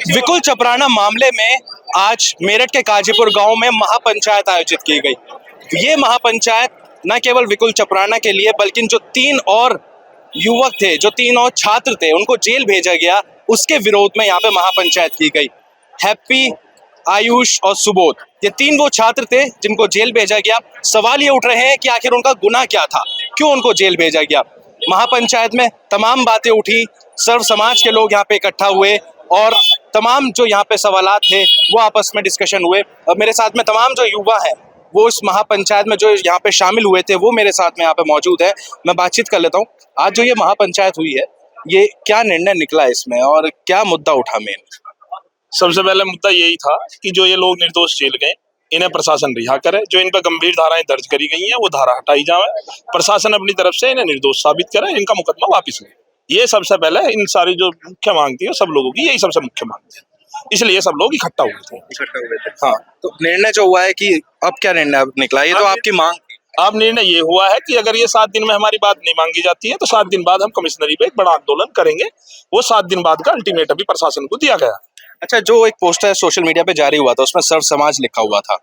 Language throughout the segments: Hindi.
विकुल चपराना मामले में आज मेरठ के काजीपुर गांव में महापंचायत आयोजित की गई। ये महापंचायत न केवल विकुल चपराना के लिए बल्कि जो 3 और युवक थे, जो 3 और छात्र थे, उनको जेल भेजा गया, उसके विरोध में यहाँ पे महापंचायत की गई। हैप्पी, आयुष और सुबोध, ये 3 वो छात्र थे जिनको जेल भेजा गया। सवाल ये उठ रहे हैं कि आखिर उनका गुनाह क्या था, क्यों उनको जेल भेजा गया। महापंचायत में तमाम बातें उठी, सर्व समाज के लोग यहाँ पे इकट्ठा हुए और तमाम जो यहाँ पे सवालात थे वो आपस में डिस्कशन हुए। और मेरे साथ में तमाम जो युवा हैं वो इस महापंचायत में जो यहाँ पे शामिल हुए थे वो मेरे साथ में यहाँ पे मौजूद है। मैं बातचीत कर लेता हूँ। आज जो ये महापंचायत हुई है, ये क्या निर्णय निकला इसमें और क्या मुद्दा उठा मेन? सबसे पहले मुद्दा यही था कि जो ये लोग निर्दोष जेल गए, इन्हें प्रशासन रिहा करे। जो इन पर गंभीर धाराएं दर्ज करी गई हैं वो धारा हटाई जाए। प्रशासन अपनी तरफ से इन्हें निर्दोष साबित करे, इनका मुकदमा वापस ले। ये सबसे पहले इन सारी जो मुख्य मांग थी सब लोगों की, यही सबसे मुख्य मांग थी, इसलिए सब लोग इकट्ठा हुए थे। हाँ, तो निर्णय जो हुआ है कि अब क्या निर्णय निकला, ये तो आपकी मांग। अब निर्णय ये हुआ है कि अगर ये 7 दिन में हमारी बात नहीं मांगी जाती है तो 7 दिन बाद हम कमिश्नरी पे एक बड़ा आंदोलन करेंगे। वो 7 दिन बाद का अल्टीमेटम भी प्रशासन को दिया गया। अच्छा, जो एक पोस्टर सोशल मीडिया पे जारी हुआ था उसमें सर्व समाज लिखा हुआ था,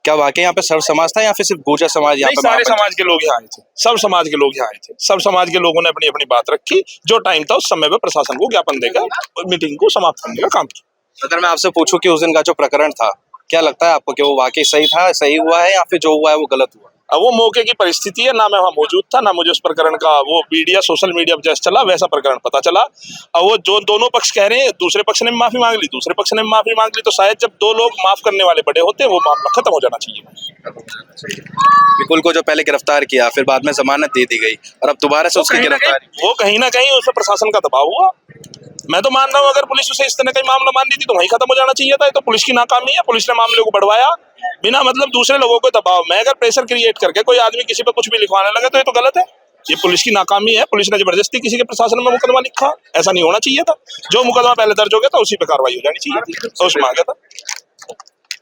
क्या वाकई यहाँ पे सर्व समाज था या फिर सिर्फ गुर्जर समाज? यहाँ पे सारे समाज के लोग यहाँ आए थे, सब समाज के लोग यहाँ आए थे। सब समाज के लोगों ने अपनी अपनी बात रखी। जो टाइम था उस समय पे प्रशासन को ज्ञापन देकर मीटिंग को समाप्त करने का काम किया। अगर मैं आपसे पूछूं कि उस दिन का जो प्रकरण था, क्या लगता है आपको कि वो वाकई सही था, सही हुआ है, या फिर जो हुआ है वो गलत हुआ? अब वो मौके की परिस्थिति है ना, मैं वहाँ मौजूद था ना, मुझे उस प्रकरण का वो मीडिया सोशल मीडिया पर जैसा चला वैसा प्रकरण पता चला। अब वो जो दोनों पक्ष कह रहे हैं, दूसरे पक्ष ने माफी मांग ली, दूसरे पक्ष ने माफी मांग ली, तो शायद जब 2 लोग माफ करने वाले बड़े होते हैं वो मामला खत्म हो जाना चाहिए। विकुल को जो पहले गिरफ्तार किया, फिर बाद में जमानत दे दी गई और अब दोबारा से उसकी गिरफ्तारी, वो कहीं ना कहीं उस पर प्रशासन का दबाव हुआ। मैं तो मान रहा हूँ अगर पुलिस उसे इस तरह का मामला मान दी थी तो वहीं खत्म हो जाना चाहिए था। ये तो पुलिस की नाकामी है। पुलिस ने मामले को बढ़वाया बिना मतलब दूसरे लोगों को दबाव में। अगर प्रेशर क्रिएट करके कोई आदमी किसी पे कुछ भी लिखवाने लगे तो ये तो गलत है। ये पुलिस की नाकामी है। पुलिस ने जबरदस्ती किसी के प्रशासन में मुकदमा लिखा, ऐसा नहीं होना चाहिए था। जो मुकदमा पहले दर्ज हो गया था उसी पे कार्रवाई हो जानी चाहिए थी, तो उसमें आ गया था।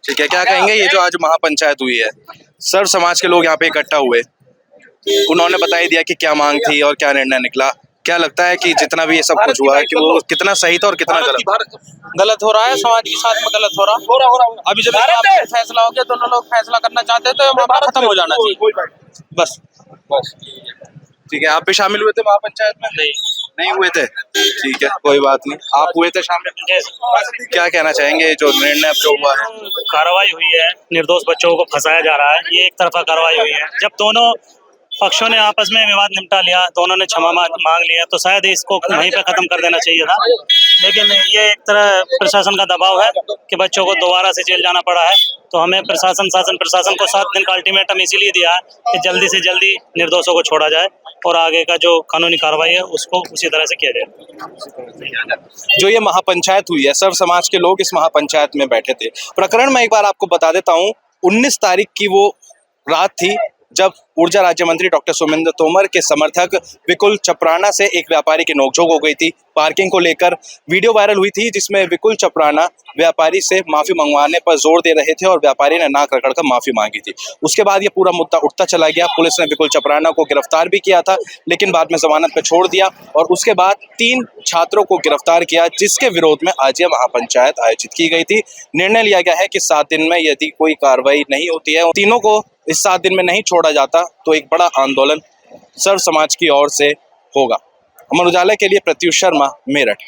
ठीक है, क्या कहेंगे ये जो आज महापंचायत हुई है, सर्व समाज के लोग यहाँ पे इकट्ठा हुए, उन्होंने बताई दिया कि क्या मांग थी और क्या निर्णय निकला, क्या लगता है कि जितना भी ये सब कुछ हुआ है कि वो कितना सही था और कितना गलत हो रहा है? समाज के साथ में गलत हो रहा। अभी जब फैसला हो गया, दोनों लोग फैसला करना चाहते हैं तो मामला खत्म हो जाना चाहिए। बस ठीक है। आप भी शामिल हुए थे महापंचायत में? नहीं हुए थे। ठीक है, कोई बात नहीं। आप हुए थे शामिल? क्या कहना चाहेंगे जो निर्णय अब जो हुआ है? कार्रवाई हुई है, निर्दोष बच्चों को फंसाया जा रहा है, ये एक तरफा कार्रवाई हुई है। जब दोनों पक्षों ने आपस में विवाद निपटा लिया, दोनों ने क्षमा मांग लिया, तो शायद इसको वहीं पे खत्म कर देना चाहिए था। लेकिन ये एक तरह प्रशासन का दबाव है कि बच्चों को दोबारा से जेल जाना पड़ा है। तो हमें प्रशासन को 7 दिन का अल्टीमेटम इसीलिए दिया है कि जल्दी से जल्दी निर्दोषों को छोड़ा जाए और आगे का जो कानूनी कार्रवाई है उसको उसी तरह से किया जाए। जो ये महापंचायत हुई है, सर्व समाज के लोग इस महापंचायत में बैठे थे। प्रकरण मैं एक बार आपको बता देता हूँ। 19 तारीख की वो रात थी जब ऊर्जा राज्य मंत्री डॉक्टर सुमेंद्र तोमर के समर्थक विकुल चपराना से एक व्यापारी की नोकझोंक हो गई थी। पार्किंग को लेकर वीडियो वायरल हुई थी जिसमें विकुल चपराना व्यापारी से माफी मंगवाने पर जोर दे रहे थे और व्यापारी ने नाक रगड़कर माफी मांगी थी। उसके बाद ये पूरा मुद्दा उठता चला गया। पुलिस ने विकुल चपराना को गिरफ्तार भी किया था, लेकिन बाद में जमानत पर छोड़ दिया और उसके बाद 3 छात्रों को गिरफ्तार किया, जिसके विरोध में आज ये महापंचायत आयोजित की गई थी। निर्णय लिया गया है कि 7 दिन में यदि कोई कार्रवाई नहीं होती है, तीनों को इस 7 दिन में नहीं छोड़ा जाता, तो एक बड़ा आंदोलन सर्व समाज की ओर से होगा। अमर उजाला के लिए प्रत्युष शर्मा, मेरठ।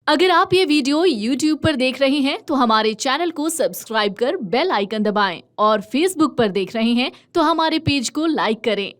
अगर आप ये वीडियो YouTube पर देख रहे हैं तो हमारे चैनल को सब्सक्राइब कर बेल आइकन दबाएं और Facebook पर देख रहे हैं तो हमारे पेज को लाइक करें।